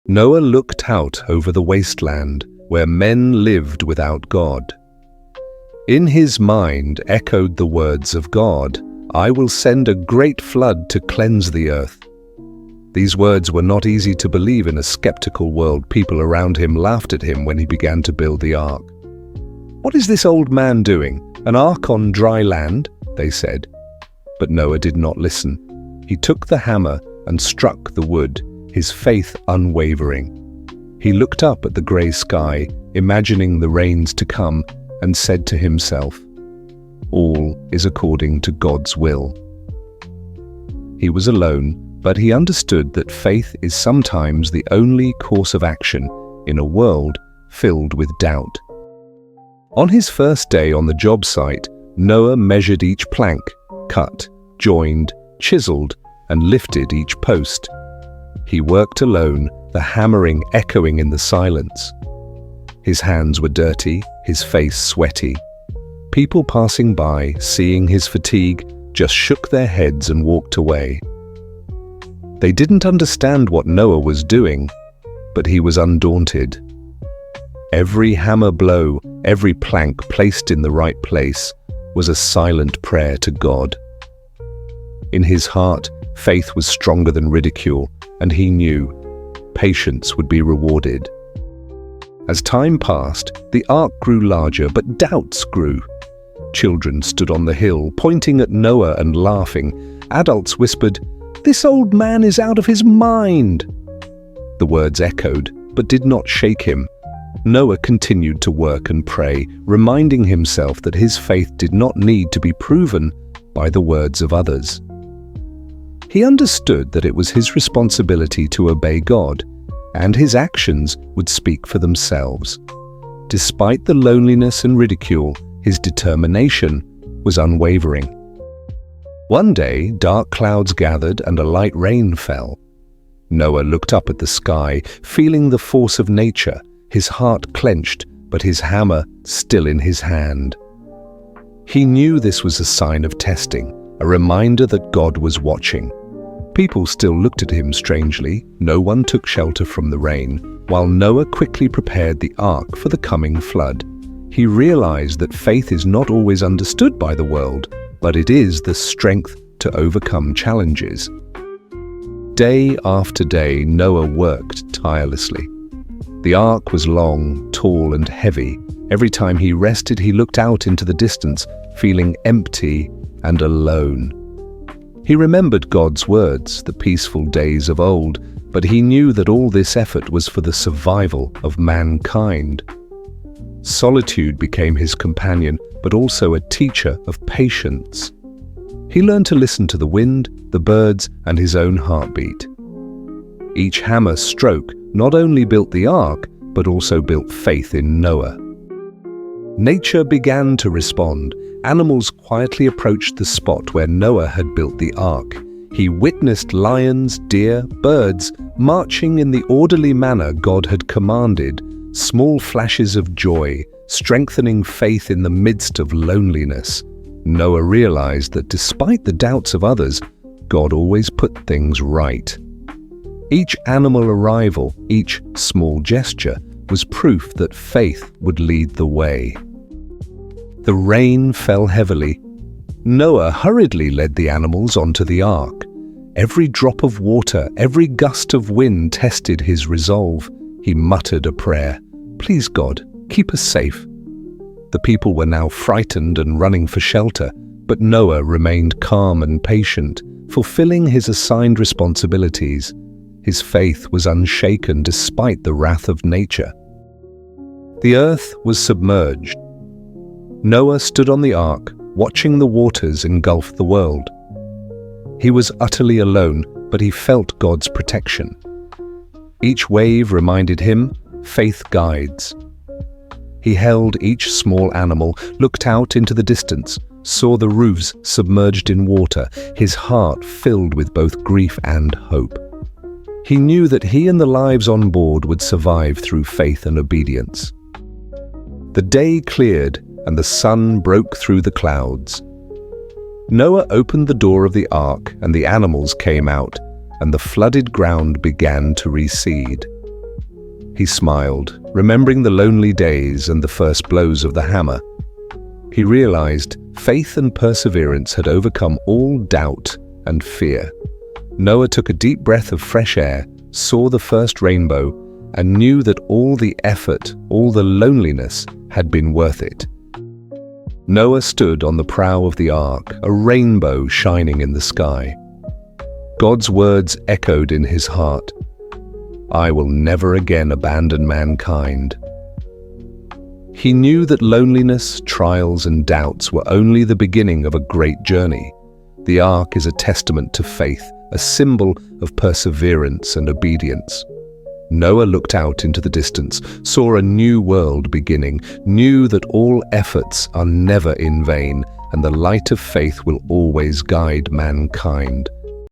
Noah looked out over the wasteland where men lived without God. In his mind echoed the words of God, "I will send a great flood to cleanse the earth." These words were not easy to believe in a skeptical world. People around him laughed at him when he began to build the ark. "What is this old man doing? An ark on dry land?" they said. But Noah did not listen. He took the hammer and struck the wood, his faith unwavering. He looked up at the grey sky, imagining the rains to come, and said to himself, "All is according to God's will." He was alone, but he understood that faith is sometimes the only course of action in a world filled with doubt. On his first day on the job site, Noah measured each plank, cut, joined, chiseled, and lifted each post. He worked alone, the hammering echoing in the silence. His hands were dirty, his face sweaty. People passing by, seeing his fatigue, just shook their heads and walked away. They didn't understand what Noah was doing, but he was undaunted. Every hammer blow, every plank placed in the right place, was a silent prayer to God. In his heart, faith was stronger than ridicule, and he knew patience would be rewarded. As time passed, the ark grew larger, but doubts grew. Children stood on the hill, pointing at Noah and laughing. Adults whispered, "This old man is out of his mind." The words echoed, but did not shake him. Noah continued to work and pray, reminding himself that his faith did not need to be proven by the words of others. He understood that it was his responsibility to obey God, and his actions would speak for themselves. Despite the loneliness and ridicule, his determination was unwavering. One day, dark clouds gathered and a light rain fell. Noah looked up at the sky, feeling the force of nature, his heart clenched, but his hammer still in his hand. He knew this was a sign of testing, a reminder that God was watching. People still looked at him strangely. No one took shelter from the rain, while Noah quickly prepared the ark for the coming flood. He realized that faith is not always understood by the world, but it is the strength to overcome challenges. Day after day, Noah worked tirelessly. The ark was long, tall, and heavy. Every time he rested, he looked out into the distance, feeling empty and alone. He remembered God's words, the peaceful days of old, but he knew that all this effort was for the survival of mankind. Solitude became his companion, but also a teacher of patience. He learned to listen to the wind, the birds, and his own heartbeat. Each hammer stroke not only built the ark, but also built faith in Noah. Nature began to respond. Animals quietly approached the spot where Noah had built the ark. He witnessed lions, deer, birds marching in the orderly manner God had commanded, small flashes of joy, strengthening faith in the midst of loneliness. Noah realized that despite the doubts of others, God always put things right. Each animal arrival, each small gesture, was proof that faith would lead the way. The rain fell heavily. Noah hurriedly led the animals onto the ark. Every drop of water, every gust of wind tested his resolve. He muttered a prayer, "Please God, keep us safe." The people were now frightened and running for shelter, but Noah remained calm and patient, fulfilling his assigned responsibilities. His faith was unshaken despite the wrath of nature. The earth was submerged. Noah stood on the ark, watching the waters engulf the world. He was utterly alone, but he felt God's protection. Each wave reminded him, faith guides. He held each small animal, looked out into the distance, saw the roofs submerged in water, his heart filled with both grief and hope. He knew that he and the lives on board would survive through faith and obedience. The day cleared, and the sun broke through the clouds. Noah opened the door of the ark, and the animals came out, and the flooded ground began to recede. He smiled, remembering the lonely days and the first blows of the hammer. He realized faith and perseverance had overcome all doubt and fear. Noah took a deep breath of fresh air, saw the first rainbow, and knew that all the effort, all the loneliness, had been worth it. Noah stood on the prow of the ark, a rainbow shining in the sky. God's words echoed in his heart, "I will never again abandon mankind." He knew that loneliness, trials, and doubts were only the beginning of a great journey. The ark is a testament to faith, a symbol of perseverance and obedience. Noah looked out into the distance, saw a new world beginning, knew that all efforts are never in vain, and the light of faith will always guide mankind.